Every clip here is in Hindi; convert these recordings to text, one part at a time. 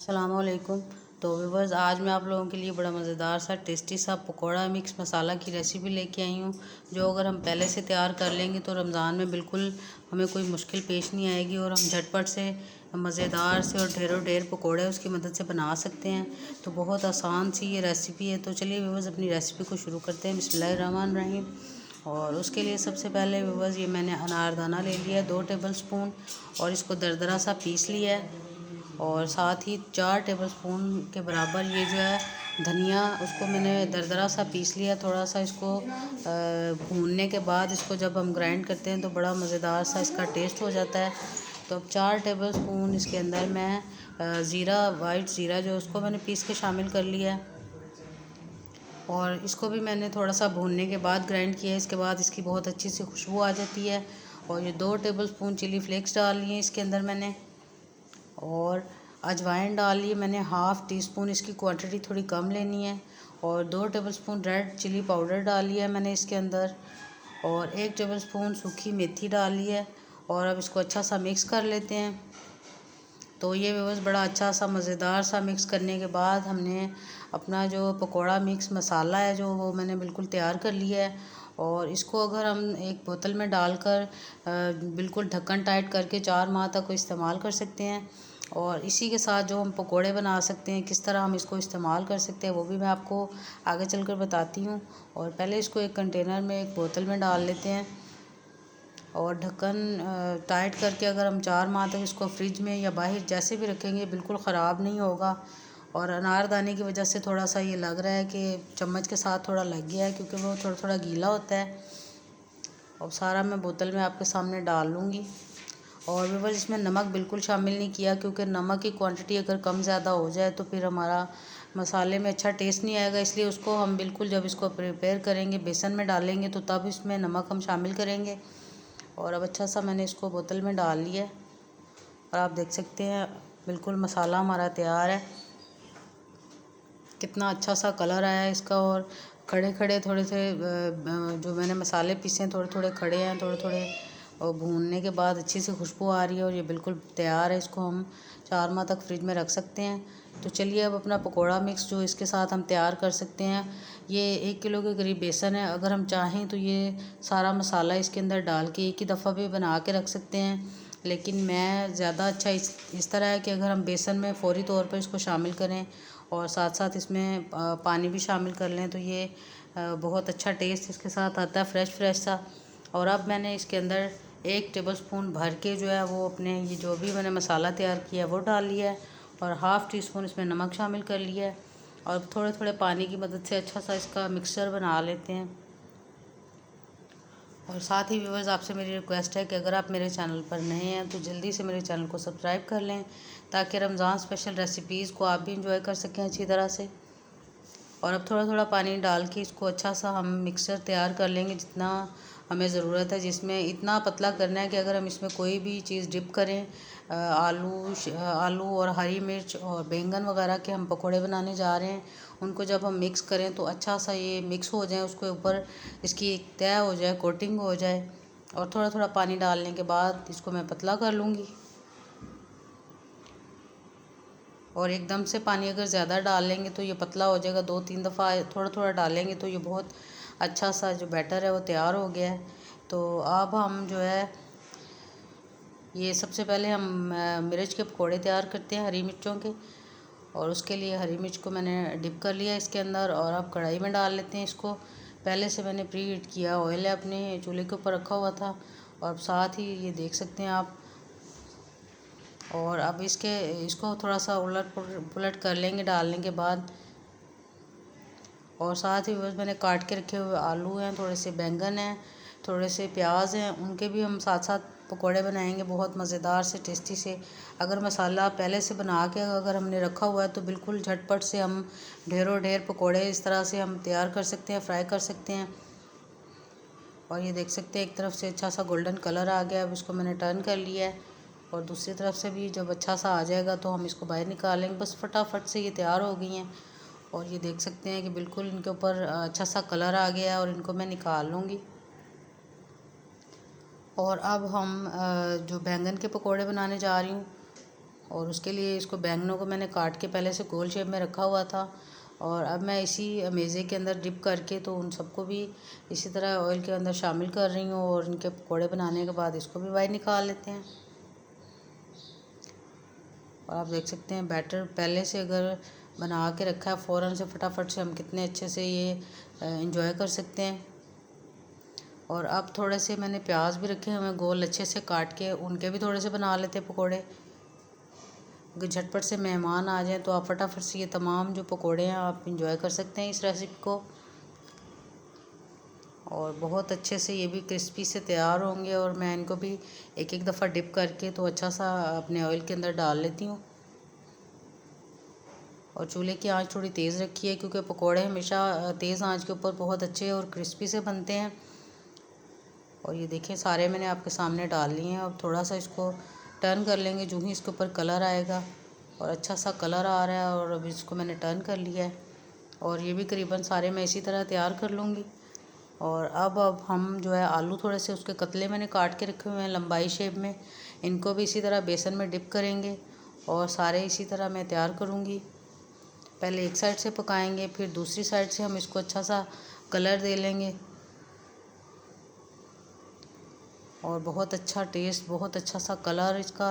अस्सलामुअलैकुम। तो व्यूवर्स, आज मैं आप लोगों के लिए बड़ा मज़ेदार सा टेस्टी सा पकोड़ा मिक्स मसाला की रेसिपी लेके आई हूँ, जो अगर हम पहले से तैयार कर लेंगे तो रमज़ान में बिल्कुल हमें कोई मुश्किल पेश नहीं आएगी और हम झटपट से मज़ेदार से और ढेरों ढेर पकोड़े उसकी मदद से बना सकते हैं। तो बहुत आसान सी ये रेसिपी है। तो चलिए व्यूवर्स, अपनी रेसिपी को शुरू करते हैं। बिस्मिल्लाहिर्रहमानिर्रहीम। और उसके लिए सबसे पहले व्यूवर्स, ये मैंने अनारदाना ले लिया है 2 टेबल स्पून और इसको दरदरा सा पीस लिया है। और साथ ही 4 टेबलस्पून के बराबर ये जो है धनिया, उसको मैंने दरदरा सा पीस लिया। थोड़ा सा इसको भूनने के बाद इसको जब हम ग्राइंड करते हैं तो बड़ा मज़ेदार सा इसका टेस्ट हो जाता है। तो अब 4 टेबलस्पून इसके अंदर मैं ज़ीरा, वाइट ज़ीरा जो उसको मैंने पीस के शामिल कर लिया है और इसको भी मैंने थोड़ा सा भूनने के बाद ग्राइंड किया है। इसके बाद इसकी बहुत अच्छी सी खुशबू आ जाती है। और ये 2 टेबलस्पून चिली फ्लेक्स डाल लिए इसके अंदर मैंने, और अजवाइन डाल ली मैंने हाफ़ टी स्पून। इसकी क्वांटिटी थोड़ी कम लेनी है। और 2 टेबलस्पून रेड चिली पाउडर डाल लिया है मैंने इसके अंदर, और 1 टेबलस्पून सूखी मेथी डाल ली है। और अब इसको अच्छा सा मिक्स कर लेते हैं। तो ये व्यवस्था बड़ा अच्छा सा मज़ेदार सा मिक्स करने के बाद हमने अपना जो पकोड़ा मिक्स मसाला है जो वो मैंने बिल्कुल तैयार कर लिया है। और इसको अगर हम एक बोतल में डालकर बिल्कुल ढक्कन टाइट करके 4 माह तक इस्तेमाल कर सकते हैं। और इसी के साथ जो हम पकोड़े बना सकते हैं, किस तरह हम इसको इस्तेमाल कर सकते हैं, वो भी मैं आपको आगे चलकर बताती हूँ। और पहले इसको एक कंटेनर में, एक बोतल में डाल लेते हैं और ढक्कन टाइट करके अगर हम 4 माह तक इसको फ्रिज में या बाहर जैसे भी रखेंगे बिल्कुल ख़राब नहीं होगा। और अनारदाने की वजह से थोड़ा सा ये लग रहा है कि चम्मच के साथ थोड़ा लग गया है, क्योंकि वो थोड़ा थोड़ा गीला होता है। और सारा मैं बोतल में आपके सामने डाल लूँगी। और व्यूअर्स, इसमें नमक बिल्कुल शामिल नहीं किया, क्योंकि नमक की क्वांटिटी अगर कम ज़्यादा हो जाए तो फिर हमारा मसाले में अच्छा टेस्ट नहीं आएगा। इसलिए उसको हम बिल्कुल जब इसको प्रिपेयर करेंगे, बेसन में डालेंगे, तो तब इसमें नमक हम शामिल करेंगे। और अब अच्छा सा मैंने इसको बोतल में डाल लिया है और आप देख सकते हैं बिल्कुल मसाला हमारा तैयार है। कितना अच्छा सा कलर आया है इसका। और खड़े खड़े थोड़े से जो मैंने मसाले पीसे हैं थोड़े थोड़े खड़े हैं, थोड़े थोड़े, और भूनने के बाद अच्छी सी खुशबू आ रही है और ये बिल्कुल तैयार है। इसको हम 4 माह तक फ्रिज में रख सकते हैं। तो चलिए अब अपना पकोड़ा मिक्स जो इसके साथ हम तैयार कर सकते हैं। ये 1 किलो के करीब बेसन है। अगर हम चाहें तो ये सारा मसाला इसके अंदर डाल के एक ही दफ़ा भी बना के रख सकते हैं, लेकिन मैं ज़्यादा अच्छा इस तरह है कि अगर हम बेसन में फ़ौरी तौर पर इसको शामिल करें और साथ साथ इसमें पानी भी शामिल कर लें तो ये बहुत अच्छा टेस्ट इसके साथ आता है, फ्रेश फ्रेश सा। और अब मैंने इसके अंदर 1 टेबलस्पून भर के जो है वो अपने ये जो भी मैंने मसाला तैयार किया है वो डाल लिया है और हाफ़ टी स्पून इसमें नमक शामिल कर लिया है। और थोड़े थोड़े पानी की मदद से अच्छा सा इसका मिक्सचर बना लेते हैं। और साथ ही व्यूअर्स, आपसे मेरी रिक्वेस्ट है कि अगर आप मेरे चैनल पर नए हैं तो जल्दी से मेरे चैनल को सब्सक्राइब कर लें, ताकि रमज़ान स्पेशल रेसिपीज़ को आप भी इंजॉय कर सकें अच्छी तरह से। और अब थोड़ा थोड़ा पानी डाल के इसको अच्छा सा हम मिक्सचर तैयार कर लेंगे जितना हमें ज़रूरत है, जिसमें इतना पतला करना है कि अगर हम इसमें कोई भी चीज़ डिप करें, आलू और हरी मिर्च और बैंगन वगैरह के हम पकोड़े बनाने जा रहे हैं, उनको जब हम मिक्स करें तो अच्छा सा ये मिक्स हो जाए, उसके ऊपर इसकी एक तय हो जाए, कोटिंग हो जाए। और थोड़ा थोड़ा पानी डालने के बाद इसको मैं पतला कर लूँगी। और एकदम से पानी अगर ज़्यादा डाल लेंगे तो ये पतला हो जाएगा। 2-3 दफ़ा थोड़ा थोड़ा डालेंगे तो ये बहुत अच्छा सा जो बैटर है वो तैयार हो गया है। तो अब हम जो है ये सबसे पहले हम मिर्च के पकोड़े तैयार करते हैं, हरी मिर्चों के। और उसके लिए हरी मिर्च को मैंने डिप कर लिया इसके अंदर और अब कढ़ाई में डाल लेते हैं इसको। पहले से मैंने प्री हीट किया ऑयल है अपने चूल्हे के ऊपर रखा हुआ था। और साथ ही ये देख सकते हैं आप। और अब इसको थोड़ा सा उलट पुलट कर लेंगे डालने के बाद। और साथ ही बस मैंने काट के रखे हुए आलू हैं, थोड़े से बैंगन हैं, थोड़े से प्याज हैं, उनके भी हम साथ साथ पकोड़े बनाएंगे बहुत मज़ेदार से, टेस्टी से। अगर मसाला पहले से बना के अगर हमने रखा हुआ है तो बिल्कुल झटपट से हम ढेरों ढेर पकोड़े इस तरह से हम तैयार कर सकते हैं, फ्राई कर सकते हैं। और ये देख सकते हैं एक तरफ से अच्छा सा गोल्डन कलर आ गया। अब इसको मैंने टर्न कर लिया है और दूसरी तरफ से भी जब अच्छा सा आ जाएगा तो हम इसको बाहर निकालेंगे। बस फटाफट से ये तैयार हो गई हैं। और ये देख सकते हैं कि बिल्कुल इनके ऊपर अच्छा सा कलर आ गया है और इनको मैं निकाल लूँगी। और अब हम जो बैंगन के पकोड़े बनाने जा रही हूँ और उसके लिए इसको बैंगनों को मैंने काट के पहले से गोल शेप में रखा हुआ था, और अब मैं इसी मेज़े के अंदर डिप करके तो उन सबको भी इसी तरह ऑयल के अंदर शामिल कर रही हूँ। और इनके पकौड़े बनाने के बाद इसको भी बाहर निकाल लेते हैं। और आप देख सकते हैं बैटर पहले से अगर बना के रखा है फ़ौरन से फटाफट से हम कितने अच्छे से ये इंजॉय कर सकते हैं। और अब थोड़े से मैंने प्याज भी रखे हुए गोल अच्छे से काट के, उनके भी थोड़े से बना लेते हैं पकोड़े। अगर झटपट से मेहमान आ जाएं तो आप फटाफट से ये तमाम जो पकोड़े हैं आप इंजॉय कर सकते हैं इस रेसिपी को। और बहुत अच्छे से ये भी क्रिस्पी से तैयार होंगे। और मैं इनको भी एक एक दफ़ा डिप करके तो अच्छा सा अपने ऑयल के अंदर डाल लेती हूँ। और चूल्हे की आंच थोड़ी तेज़ रखी है, क्योंकि पकोड़े हमेशा तेज़ आंच के ऊपर बहुत अच्छे और क्रिस्पी से बनते हैं। और ये देखें सारे मैंने आपके सामने डाल लिए हैं। अब थोड़ा सा इसको टर्न कर लेंगे, जो ही इसके ऊपर कलर आएगा, और अच्छा सा कलर आ रहा है। और अब इसको मैंने टर्न कर लिया है, और ये भी करीबन सारे मैं इसी तरह तैयार कर लूँगी। और अब हम जो है आलू थोड़े से उसके कतले मैंने काट के रखे हुए हैं लंबाई शेप में, इनको भी इसी तरह बेसन में डिप करेंगे और सारे इसी तरह मैं तैयार करूँगी। पहले एक साइड से पकाएंगे, फिर दूसरी साइड से हम इसको अच्छा सा कलर दे लेंगे। और बहुत अच्छा टेस्ट, बहुत अच्छा सा कलर इसका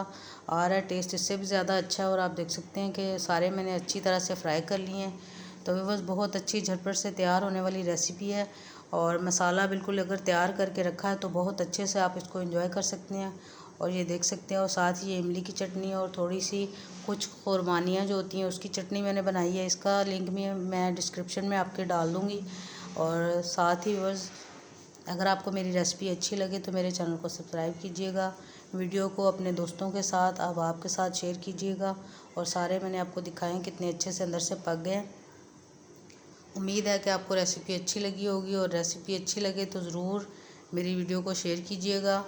आ रहा है, टेस्ट इससे भी ज़्यादा अच्छा है। और आप देख सकते हैं कि सारे मैंने अच्छी तरह से फ्राई कर लिए हैं। तो बस बहुत अच्छी झटपट से तैयार होने वाली रेसिपी है। और मसाला बिल्कुल अगर तैयार करके रखा है तो बहुत अच्छे से आप इसको एंजॉय कर सकते हैं। और ये देख सकते हैं, और साथ ही ये इमली की चटनी और थोड़ी सी कुछ खुरमानियाँ जो होती हैं उसकी चटनी मैंने बनाई है, इसका लिंक भी मैं डिस्क्रिप्शन में आपके डाल दूँगी। और साथ ही बस अगर आपको मेरी रेसिपी अच्छी लगे तो मेरे चैनल को सब्सक्राइब कीजिएगा, वीडियो को अपने दोस्तों के साथ अब आपके साथ शेयर कीजिएगा। और सारे मैंने आपको दिखाए हैं कितने अच्छे से अंदर से पक गए। उम्मीद है कि आपको रेसिपी अच्छी लगी होगी, और रेसिपी अच्छी लगे तो ज़रूर मेरी वीडियो को शेयर कीजिएगा।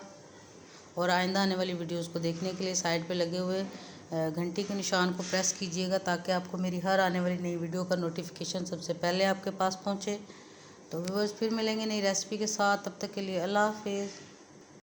और आइंदा आने वाली वीडियोस को देखने के लिए साइड पे लगे हुए घंटी के निशान को प्रेस कीजिएगा, ताकि आपको मेरी हर आने वाली नई वीडियो का नोटिफिकेशन सबसे पहले आपके पास पहुँचे। तो व्यूअर्स फिर मिलेंगे नई रेसिपी के साथ, तब तक के लिए अल्लाह हाफिज़।